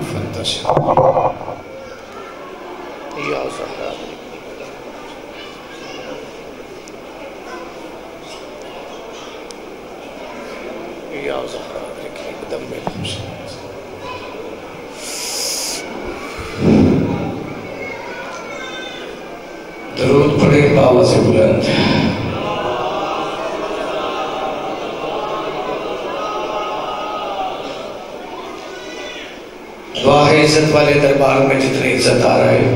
فانتشر یا زہرا یا زہرا لکھی بدم میں درود پڑھے بآواز بلند دعا ہے عزت والے دربار میں جتنی عزت آ رہے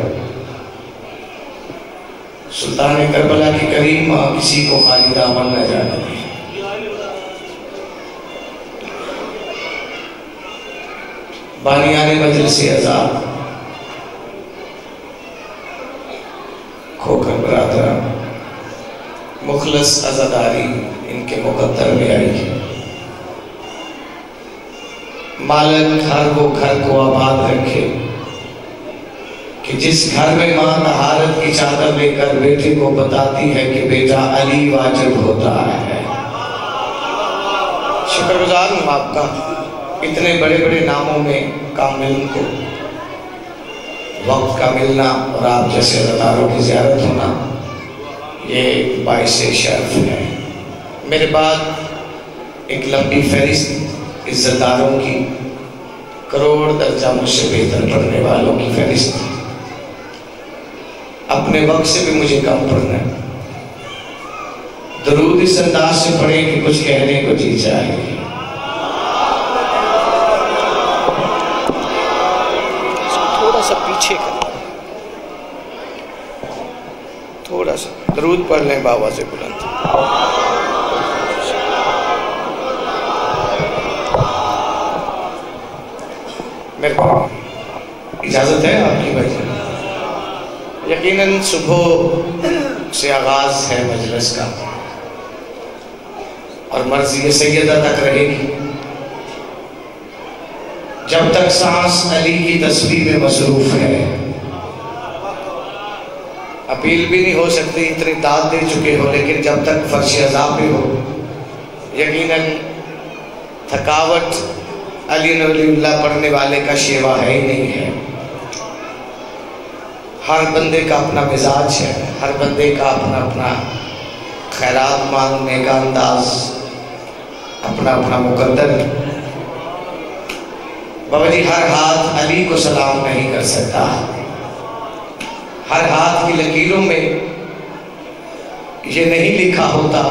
سلطان کربلا کی کریم ماں کسی کو خالی دامن نہ جانے دے بانیان مجلس آزاد کھوکر برادران مخلص عزاداری ان کے مقدر میں آئی مالک ہر وہ گھر کو آباد رکھے کہ جس گھر میں ماں طہارت کی چادر لے کر بیٹے کو بتاتی ہے کہ بیٹا علی واجب ہوتا ہے شکر گزار ہوں آپ کا اتنے بڑے بڑے ناموں میں کامل کو وقت کا ملنا اور آپ جیسے عزاداروں کی زیارت ہونا یہ باعث شرف ہے میرے بعد ایک لمبی فہرست عزتداروں کی کروڑ درجہ مجھ سے بہتر پڑھنے والوں کی فہرست اپنے وقت سے بھی مجھے کم پڑھنا ہے درود اس انداز سے پڑھیں کہ کچھ کہنے کو جی چاہے تھوڑا سا پیچھے کر تھوڑا سا درود پڑھ لیں بآواز بلند میرے کو اجازت ہے آپ کی بھائی یقیناً صبح سے آغاز ہے مجلس کا اور مرضی سیدہ تک رہے گی جب تک سانس علی کی تسبیح میں مصروف ہے اپیل بھی نہیں ہو سکتی اتنی داد دے چکے ہو لیکن جب تک فرش عذاب پہ ہو یقیناً تھکاوٹ علی نولی اللہ پڑھنے والے کا شیوا ہے ہی نہیں ہے ہر بندے کا اپنا مزاج ہے ہر بندے کا اپنا خیرات مانگنے کا انداز اپنا مقدر بابا جی ہر ہاتھ علی کو سلام نہیں کر سکتا ہر ہاتھ کی لکیروں میں یہ نہیں لکھا ہوتا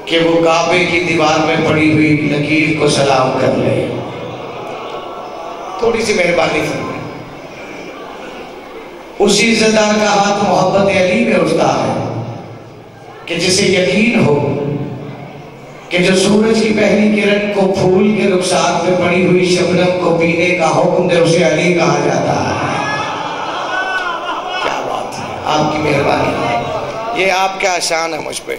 کہ وہ کعبے کی دیوار میں پڑی ہوئی لکیر کو سلام کر لے تھوڑی سی مہربانی فرمائیں اسی عزتدار کا ہاتھ محبت علی میں اٹھتا ہے کہ جسے یقین ہو کہ جو سورج کی پہلی کرن کو پھول کے رخسار پہ پڑی ہوئی شبنم کو پینے کا حکم دے اسے علی کہا جاتا ہے کیا بات ہے آپ کی مہربانی ہے یہ آپ کا احسان ہے مجھ پہ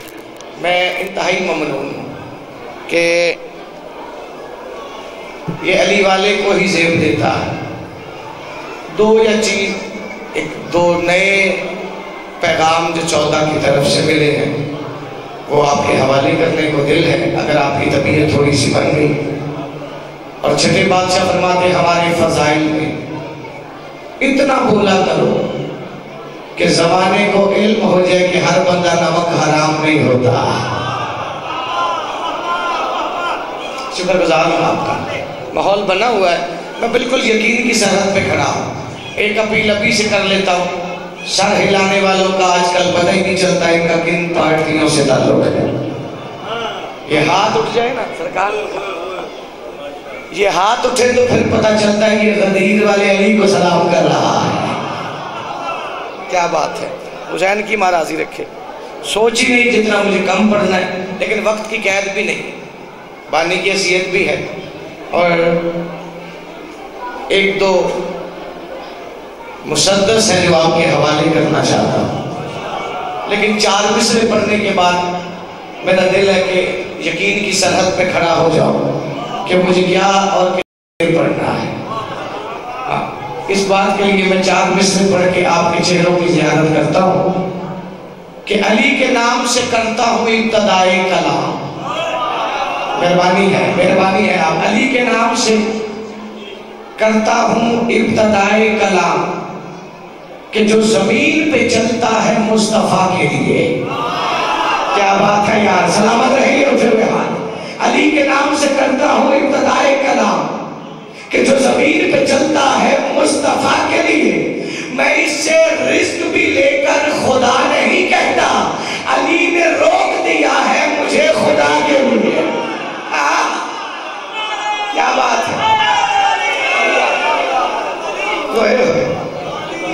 میں انتہائی ممنون ہوں کہ یہ علی والے کو ہی زیب دیتا ہے دو نئے پیغام جو 14 کی طرف سے ملے ہیں وہ آپ کے حوالے کرنے کو دل ہے اگر آپ کی طبیعت تھوڑی سی بن گئی اور چھٹے بادشاہ فرماتے ہمارے فضائل میں اتنا بولا کرو کہ زمانے کو علم ہو جائے کہ ہر بندہ نمک حرام نہیں ہوتا شکر گزار ہوں آپ کا ماحول بنا ہوا ہے میں بالکل یقین کی سرحد پہ کھڑا ہوں ایک اپیل ابھی سے کر لیتا ہوں سر ہلانے والوں کا آج کل پتہ ہی نہیں چلتا ان کا کن پارٹیوں سے تعلق ہے یہ ہاتھ اٹھ جائے نا سرکار یہ ہاتھ اٹھے تو پھر پتہ چلتا ہے یہ غدیر والے علی کو سلام کر رہا ہے کیا بات ہے حسین کی مہاراضی رکھے سوچ ہی نہیں جتنا مجھے کم پڑھنا ہے لیکن وقت کی قید بھی نہیں بانی کی حیثیت بھی ہے اور ایک دو مسدس ہے جو آپ کے حوالے کرنا چاہتا ہوں لیکن 4 مصرے پڑھنے کے بعد میرا دل ہے کہ یقین کی سرحد پہ کھڑا ہو جاؤ کہ مجھے کیا اور کیا پڑھنا ہے اس بات کے لیے میں 4 مصرے پڑھ کے آپ کے چہروں کی زیارت کرتا ہوں کہ علی کے نام سے کرتا ہوں ابتدائے کلام مہربانی ہے آپ علی کے نام سے کرتا ہوں ابتدائے کلام کہ جو زمین پہ چلتا ہے مصطفیٰ کے لیے. کیا بات ہے یار، سلامت رہیے اٹھے ہوئے ہاتھ. علی کے نام سے کرتا ہوں ابتدائے کلام کہ جو زمین پہ چلتا ہے مصطفیٰ کے لیے. میں اس سے رزق بھی لے کر خدا نہیں کہتا، علی نے روک دیا ہے مجھے خدا کے لیے. کیا بات ہے،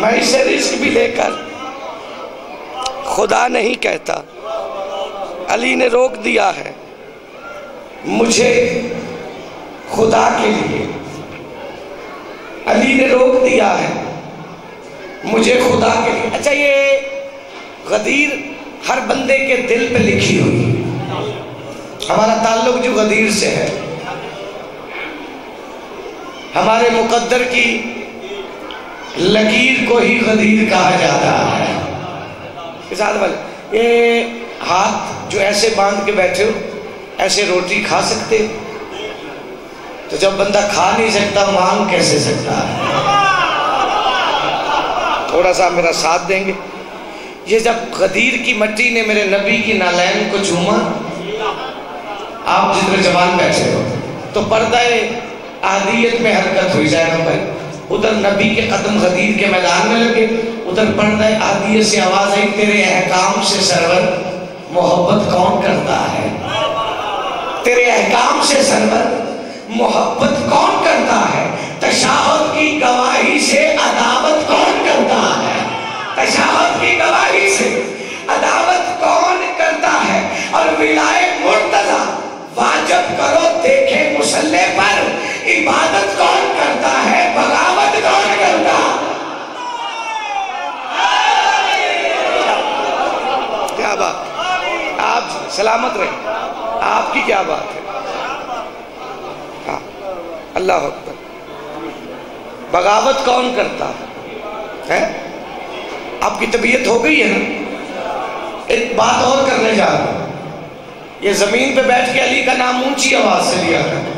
میں اس سے رزق بھی لے کر خدا نہیں کہتا، علی نے روک دیا ہے مجھے خدا کے لیے. علی نے روک دیا ہے مجھے خدا کے لیے. اچھا، یہ غدیر ہر بندے کے دل پہ لکھی ہوئی. ہمارا تعلق جو غدیر سے ہے، ہمارے مقدر کی لکیر کو ہی غدیر کہا جاتا ہے. یہ ہاتھ جو ایسے باندھ کے بیٹھے ہو، ایسے روٹی کھا سکتے ہو؟ تو جب بندہ کھا نہیں سکتا مانگ کیسے سکتا ہے؟ تھوڑا سا میرا ساتھ دیں گے. یہ جب غدیر کی مٹی نے میرے نبی کی نالین کو چوما، آپ جتنے جوان بیٹھے ہو تو پردہ عادیت میں حرکت ہوئی جائے گا بھائی. ادھر نبی کے قدم غدیر کے میدان میں لگے، ادھر پردہ عادیت سے آواز آئی، تیرے احکام سے سرور محبت کون کرتا ہے؟ تیرے احکام سے سرور محبت کون کرتا ہے؟ تشہد کی گواہی سے عداوت کون کرتا ہے؟ تشہد کی گواہی سے عداوت کون کرتا ہے؟ اور ولائے مرتضی واجب کرو دیکھے مصلی پر، عبادت کون کرتا ہے؟ بغاوت کون کرتا ہے؟ کیا بات، آپ سلامت رہیں، آپ کی کیا بات ہے. ہاں، اللہ اکبر. بغاوت کون کرتا ہے؟ آپ کی طبیعت ہو گئی ہے نا. ایک بات اور کرنے جا رہا ہوں. یہ زمین پہ بیٹھ کے علی کا نام اونچی آواز سے لیا کر.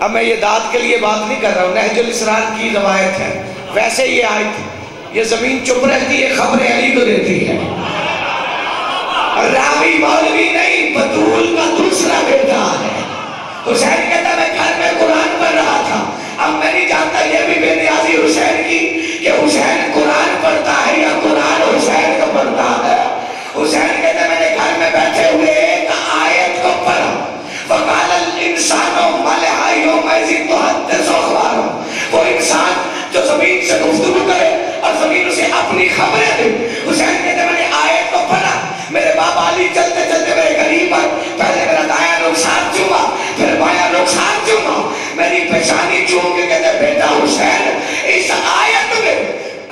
اب میں یہ داد کے لیے بات نہیں کر رہا ہوں، نہج الاسرار کی روایت ہے. ویسے یہ آیت ہے، یہ زمین چپ رہتی ہے، خبر علی کو دیتی ہے. راوی مولوی نہیں، بطول کا دوسرا بیٹا ہے. حسین کہتا میں گھر میں قرآن پڑھ رہا تھا. اب میں نہیں جانتا یہ بھی بے نیازی حسین کی کہ حسین قرآن پڑھتا ہے یا قرآن حسین کو پڑھتا ہے. حسین کہتا میں نے گھر میں بیٹھے ہوئے ایک آیت کو پڑھا، وَقَالَ الْإِنسَانُ مَا لَهَا يَوْمَئِذٍ تُحَدِّثُ أَخْبَارَهَا. وہ انسان جو زمین سے گفتگو کرے اور زمین اسے اپنی خبریں دے. حسین کہتے میں نے آیت کو پڑھا، میرے باپ علی چلتے چلتے میرے قریب پر پہلے میرا دایاں رخسار چوما، پھر بایاں رخسار چوما، میری پیشانی چوم کے کہتے بیٹا حسین، اس آیت میں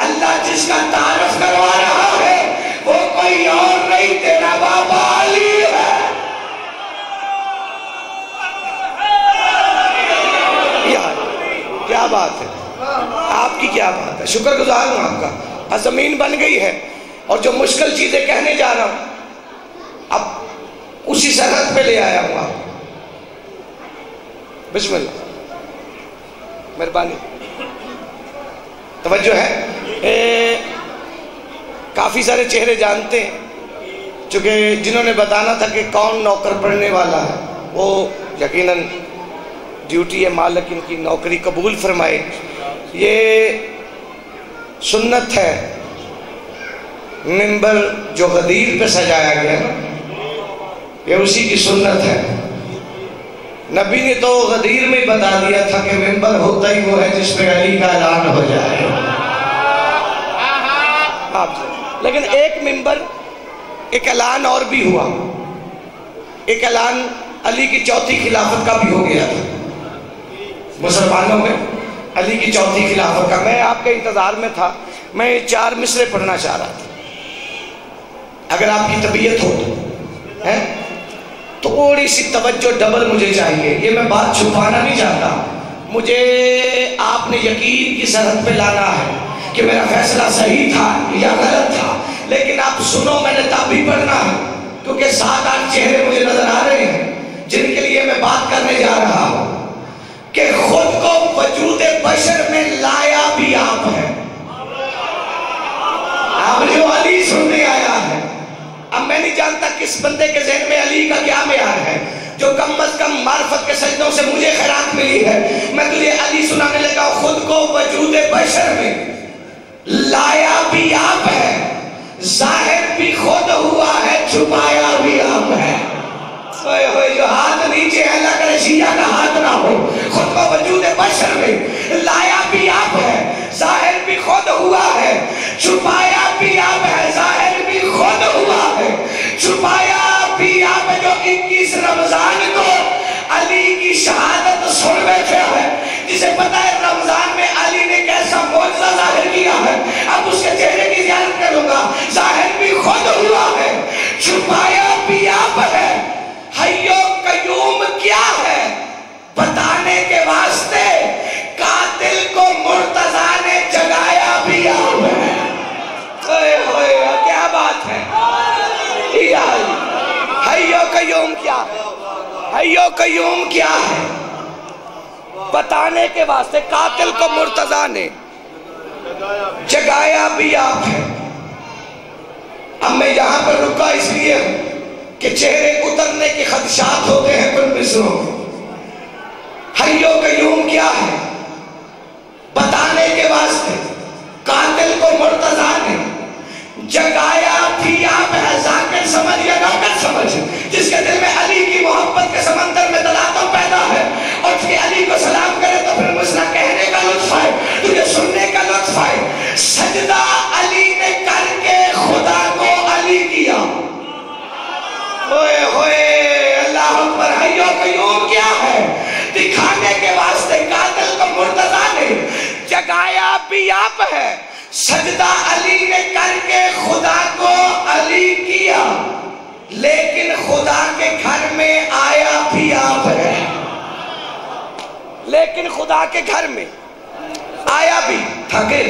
اللہ جس کا تعارف کروا رہا ہے وہ کوئی اور نہیں، تیرا باپ علی ہے. کیا بات ہے، آپ کی کیا بات ہے. شکر گزار ہوں آپ کا. زمین بن گئی ہے اور جو مشکل چیزیں کہنے جا رہا ہوں اب اسی سرحد پہ لے آیا ہوں. آپ بسم اللہ، مہربانی توجہ ہے. کافی سارے چہرے جانتے ہیں، چونکہ جنہوں نے بتانا تھا کہ کون نوکر پڑھنے والا ہے وہ یقیناً ڈیوٹی ہے، مالک ان کی نوکری قبول فرمائے. یہ سنت ہے، منبر جو غدیر پہ سجایا گیا یہ اسی کی سنت ہے. نبی نے تو غدیر میں بتا دیا تھا کہ منبر ہوتا ہی وہ ہے جس پہ علی کا اعلان ہو جائے. لیکن ایک منبر، ایک اعلان اور بھی ہوا. ایک اعلان علی کی چوتھی خلافت کا بھی ہو گیا تھا. مسلمانوں میں علی کی چوتھی خلافت کا. میں آپ کے انتظار میں تھا، میں 4 مصرے پڑھنا چاہ رہا تھا. اگر آپ کی طبیعت ہو تو تھوڑی سی توجہ ڈبل مجھے چاہیے. یہ میں بات چھپانا نہیں چاہتا، مجھے آپ نے یقین کی سرحد پہ لانا ہے کہ میرا فیصلہ صحیح تھا یا غلط تھا. لیکن آپ سنو، میں نے تب بھی پڑھنا ہے کیونکہ 7-8 چہرے مجھے نظر آ رہے ہیں جن کے لیے میں بات کرنے جا رہا ہوں کہ خود کو وجود بشر میں لایا بھی آپ ہے. اب جو علی سننے آیا ہے، اب میں نہیں جانتا کس بندے کے ذہن میں علی کا کیا معیار ہے، جو کم از کم معرفت کے سجدوں سے مجھے خیرات ملی ہے. میں تجھے علی سنانے لگا، خود کو وجود بشر میں لایا بھی آپ ہے، ظاہر بھی خود ہوا ہے، چھپایا بھی آپ ہے. جو ہاتھ نیچے ہے اللہ کرے شیعہ کا ہاتھ نہ ہو. خود کو وجود بشر میں لایا بھی آپ ہے، ظاہر بھی خود ہوا ہے، چھپایا بھی آپ ہے. ظاہر بھی خود ہوا ہے، چھپایا بھی آپ ہے. جو 21 رمضان کو علی کی شہادت سن بیٹھا ہے، جسے پتا ہے رمضان میں علی نے کیسا معجزہ ظاہر کیا ہے، اب اس کے چہرے کی زیارت کروں گا. ظاہر بھی خود ہوا ہے، چھپایا بھی آپ ہے. حی و قیوم کیا ہے بتانے کے واسطے، قاتل کو مرتضیٰ نے جگایا بھی آپ ہے. کیا بات ہے. حی و قیوم کیا ہے، حی و قیوم کیا ہے بتانے کے واسطے، قاتل کو مرتضیٰ نے جگایا بھی آپ ہے. اب میں یہاں پر رکا اس لیے ہوں کہ چہرے اترنے کے خدشات ہوتے ہیں کن مصروں میں. حی و قیوم کیا ہے بتانے کے واسطے، قاتل کو مرتضیٰ نے جگایا بھی آپ ہے. ذاکر سمجھ یا نوکر سمجھ، جس کے دل میں علی کی محبت کے سمندر میں تلاطم پیدا ہے، اور اس کے علی کو سلام کرے تو پھر مسئلہ کہنے کا لطف ہے، تجھے سننے کا لطف ہے. سجدہ علی نے کر کے خدا کو علی کیا. ہوئے ہوئے اللہ اکبر. حی و قیوم کیا ہے دکھانے کے واسطے، قاتل کو مرتضیٰ نے جگایا بھی آپ ہے. سجدہ علی نے کر کے خدا کو علی کیا، لیکن خدا کے گھر میں آیا بھی آپ ہے. لیکن خدا کے گھر میں آیا بھی. تھکے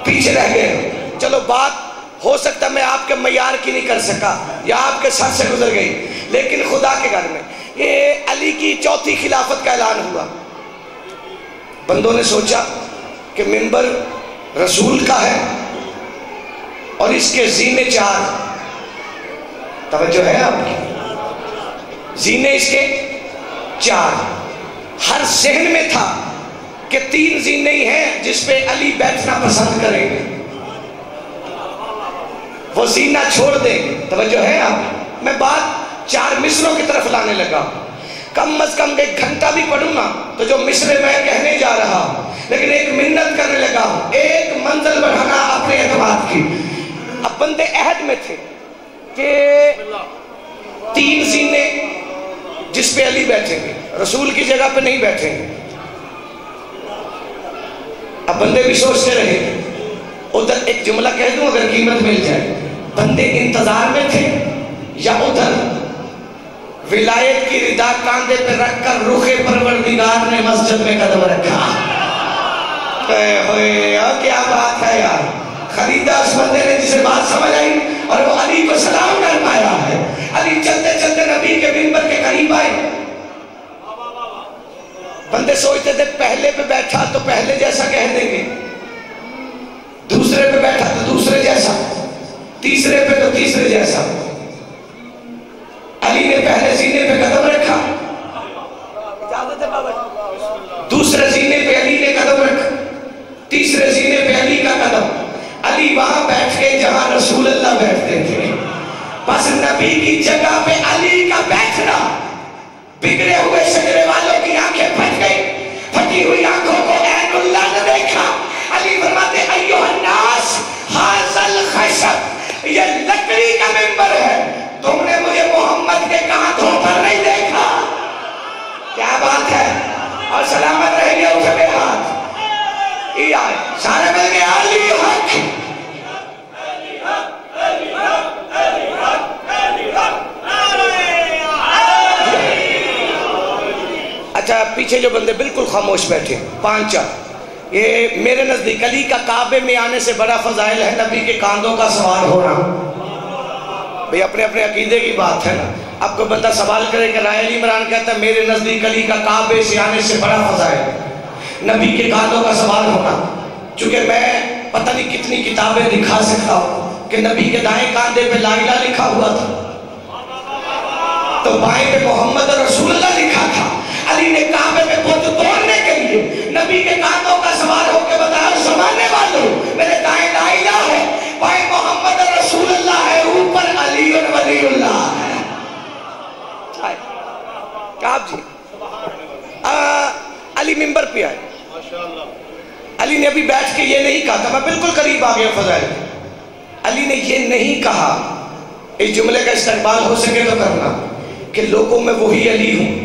پیچھے رہ گئے. چلو بات ہو سکتا میں آپ کے معیار کی نہیں کر سکا یا آپ کے سر سے گزر گئی، لیکن خدا کے گھر میں یہ علی کی چوتھی خلافت کا اعلان ہوا. بندوں نے سوچا کہ منبر رسول کا ہے اور اس کے زینے 4. توجہ ہے آپ کی؟ زینے اس کے 4. ہر ذہن میں تھا کہ 3 زینے ہی ہیں جس پہ علی بیٹھنا پسند کریں گے، وہ زینہ چھوڑ دیں گے. توجہ ہے آپ؟ میں بات 4 مصروں کی طرف لانے لگا. کم از کم 1 گھنٹہ بھی پڑھوں نا تو جو مصرے میں کہنے جا رہا ہوں، لیکن ایک منت کرنے لگا ہوں، ایک منزل بڑھانا اپنے اعتماد کی. اب بندے عہد میں تھے کہ 3 زینے جس پہ علی بیٹھیں گے، رسول کی جگہ پہ نہیں بیٹھیں گے. اب بندے بھی سوچتے رہے. ادھر ایک جملہ کہہ دوں اگر قیمت مل جائے، بندے انتظار میں تھے یا ادھر ولایت کی ردا کاندھے پہ رکھ کر رخ پروردگار نے مسجد میں قدم رکھا. کیا بات ہے یار. خریدا اس بندے نے جسے بات سمجھ آئی اور وہ علی کو سلام کر پایا ہے. علی چلتے چلتے نبی کے منبر کے قریب آئے. بندے سوچتے تھے پہلے پہ بیٹھا تو پہلے جیسا کہہ دیں گے، دوسرے پہ بیٹھا تو دوسرے جیسا، تیسرے پہ تو تیسرے جیسا. علی نے پہلے زینے پہ قدم رکھا، اجازت ہے بابا، دوسرے زینے پہ علی نے قدم رکھا، تیسرے زینے پہ علی کا قدم. علی وہاں بیٹھ کے جہاں رسول اللہ بیٹھتے تھے. بس نبی کی جگہ پہ علی کا بیٹھنا بگڑے ہوئے شجرے والوں کی آنکھیں پھٹ گئی. پھٹی ہوئی آنکھوں کو عین اللہ نے دیکھا. علی فرماتے ایھا الناس ھذا الخشب، یہ لکڑی کا منبر ہے، تم نے مجھے محمد کے کانٹوں پر نہیں دیکھا. کیا بات ہے. اور سلامت رہ گیا اٹھے بے ہاتھ. سارے مل گئے علی حق. اچھا پیچھے جو بندے بالکل خاموش بیٹھے 5 یہ میرے نزدیک علی کا کعبے میں آنے سے بڑا فضائل ہے نبی کے کاندھوں کا سوار ہونا. بھئی اپنے اپنے عقیدے کی بات ہے نا. اب کوئی بندہ سوال کرے کہ رائے علی عمران کہتا ہے میرے نزدیک علی کا کعبے سے آنے سے بڑا فضائل ہے. نبی کے کانوں کا سوال ہونا، چونکہ میں پتہ نہیں کتنی کتابیں دکھا سکتا ہوں کہ نبی کے دائیں کاندھے پہ لا الہ لکھا ہوا تھا تو بائیں پہ محمد رسول اللہ لکھا تھا۔ علی نے کعبے میں بت توڑنے کے لیے نبی کے کانوں کا سوال ہو کے بتایا زمانے والوں میرے دائیں لا الہ ہے، بائیں محمد رسول اللہ ہے، اوپر علی ولی اللہ ہے۔ کعب جی علی ممبر پہ آئے، علی نے ابھی بیٹھ کے یہ نہیں کہا تھا، میں بالکل قریب آ گیا فضائل، علی نے یہ نہیں کہا، اس جملے کا استقبال ہو سکے تو کرنا، کہ لوگوں میں وہی علی ہوں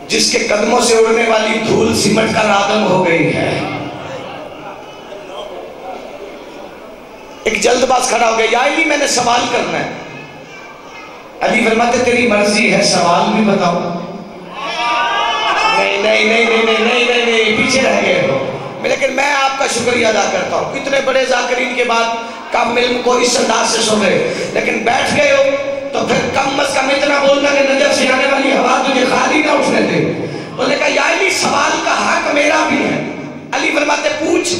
جس کے قدموں سے اڑنے والی دھول سمٹ کر آدم ہو گئی ہے۔ ایک جلد باز کھڑا ہو گیا، یا علی میں نے سوال کرنا ہے۔ علی فرماتے تیری مرضی ہے، سوال بھی بتاؤ۔ نہیں نہیں نہیں نہیں نہیں نہیں نہیں نہیں پیچھے رہ گئے ہو، لیکن میں آپ کا شکریہ ادا کرتا ہوں، اتنے بڑے ذاکرین کے بعد کم علم کو اس انداز سے سن رہے، لیکن بیٹھ گئے ہو تو پھر کم از کم اتنا بولنا کہ نجف سے آنے والی ہوا تجھے خالی نہ اٹھنے دے۔ انہوں نے کہا یا علی سوال کا حق میرا بھی ہے۔ علی فرماتے پوچھ،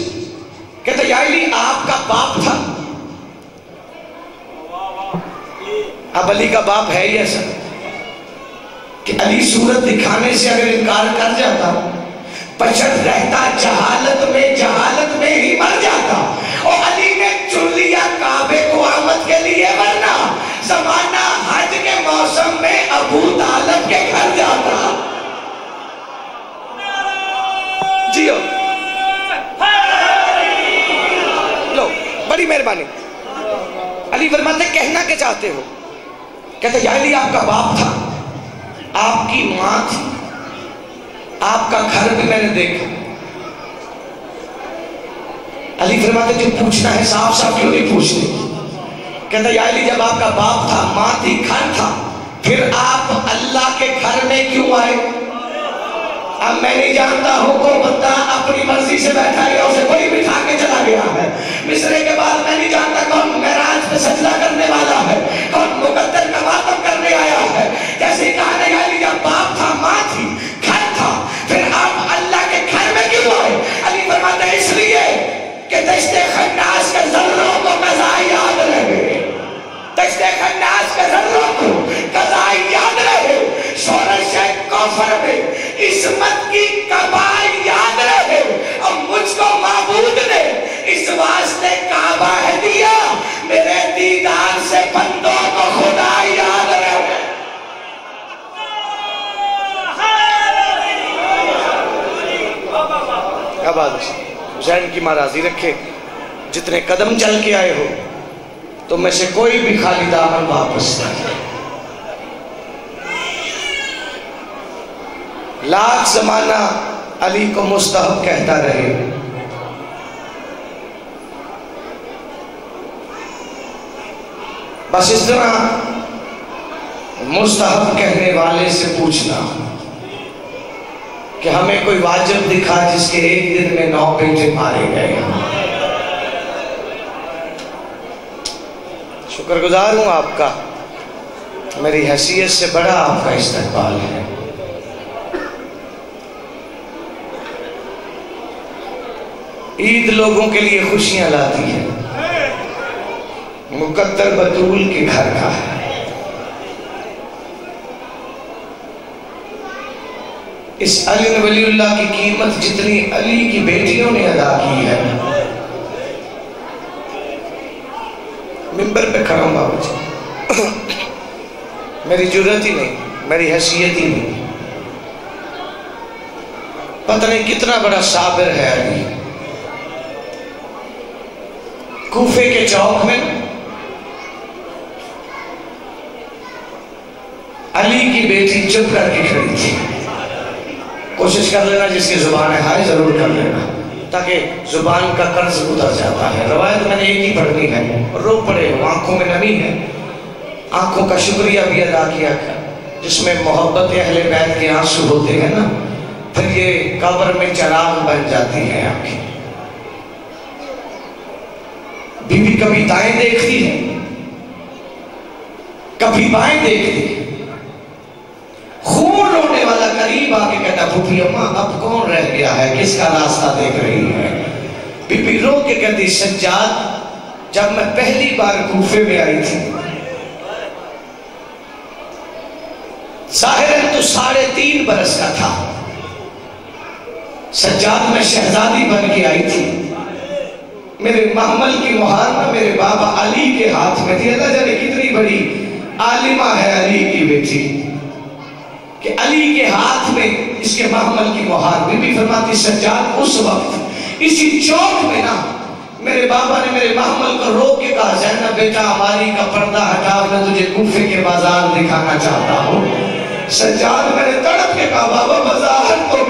کہتے یا علی آپ کا باپ تھا؟ اب علی کا باپ ہے ہی ایسا کہ علی صورت دکھانے سے اگر انکار کر جاتا پچھڑ رہتا جہالت میں ہی مر جاتا، اور علی نے چن لیا کعبے کو آمد کے لیے، ورنہ زمانہ حج کے موسم میں ابو طالب کے گھر جاتا۔ جیو لو بڑی مہربانی۔ علی فرماتے کہنا کیا چاہتے ہو؟ کہتے یا علی آپ کا باپ تھا، آپ کی ماں تھی، آپ کا گھر بھی میں نے دیکھا۔ علی فرماتے جو پوچھنا ہے صاف صاف کیوں نہیں پوچھتے؟ کہتا یا علی جب آپ کا باپ تھا، ماں تھی، گھر تھا، پھر آپ اللہ کے گھر میں کیوں آئے؟ اب میں نہیں جانتا ہوں کوئی بندہ اپنی مرضی سے بیٹھا گیا، اسے کوئی بٹھا کے چلا گیا ہے مصرے کے بعد، میں نہیں جانتا کون معراج پہ سجدہ کرنے والا ہے، کون مقدر کا ماتم کرنے آیا ہے۔ جیسے کہا نہیں علی جب باپ تھا، ماں تھی، گھر تھا، پھر آپ اللہ کے گھر میں کیوں آئے؟ علی فرماتے ہیں اس لیے کہ دشت خناس کے ذروں کو قضا یاد رہے، دشت خناس کے ذروں کو قضا یاد رہے، شورش کوفر میں عصمت کی قبائل یاد رہے، اور مجھ کو معبود نے اس واسطے کعبہ ہے دیا میرے دیدار سے بندوں کو خدا یاد رہے۔ اب حسین کی ماراضی رکھے، جتنے قدم چل کے آئے ہو تو میں سے کوئی بھی خالی دامن واپس نہیں۔ لاکھ زمانہ علی کو مستحب کہتا رہے، بس اس طرح مستحب کہنے والے سے پوچھنا کہ ہمیں کوئی واجب دکھا جس کے ایک دن میں 9 بیٹے مارے گئے۔ شکر گزار ہوں آپ کا، میری حیثیت سے بڑا آپ کا استقبال ہے۔ عید لوگوں کے لیے خوشیاں لاتی ہے، مقدر بطول کے گھر کا ہے۔ اس علی ولی اللہ کی قیمت جتنی علی کی بیٹیوں نے ادا کی ہے، ممبر پہ کھڑا ہوں بابا جی، میری جرات ہی نہیں، میری حیثیت ہی نہیں، پتہ نہیں کتنا بڑا صابر ہے علی۔ کوفے کے چوک میں علی کی بیٹی چپ کر کے کھڑی تھی۔ کوشش کر لینا جس کی زبان ہے ہائے ضرور کر لینا تاکہ زبان کا قرض اتر جاتا ہے۔ روایت میں نے ایک ہی پڑھنی ہے، رو پڑے ہو، آنکھوں میں نمی ہے، آنکھوں کا شکریہ بھی ادا کیا جس میں محبت اہل بیت کے آنسو ہوتے ہیں نا، پھر یہ قبر میں چراغ بن جاتی ہے آنکھیں۔ بی بی کبھی دائیں دیکھتی ہے، کبھی بائیں دیکھتی ہے، خون رونے والا قریب آ کے کہتا پھوپھی اماں اب کون رہ گیا ہے، کس کا راستہ دیکھ رہی ہے؟ بی بی رو کے کہتی سجاد جب میں پہلی بار کوفے میں آئی تھی، ظاہراً تو 3.5 برس کا تھا، سجاد میں شہزادی بن کے آئی تھی، میرے محمل کی مہار نہ میرے بابا علی کے ہاتھ میں تھی۔ اللہ جانے کتنی بڑی عالمہ ہے علی کی بیٹی کہ علی کے ہاتھ میں اس کے محمل کی مہار۔ بی بی فرماتی سجاد اس وقت اسی چوک میں نا میرے بابا نے میرے محمل کو روک کے کہا زینب بیٹا ہماری کا پردہ ہٹا، میں تجھے کوفے کے بازار دکھانا چاہتا ہوں۔ سجاد میں نے تڑپ کے کہا بابا بازار تو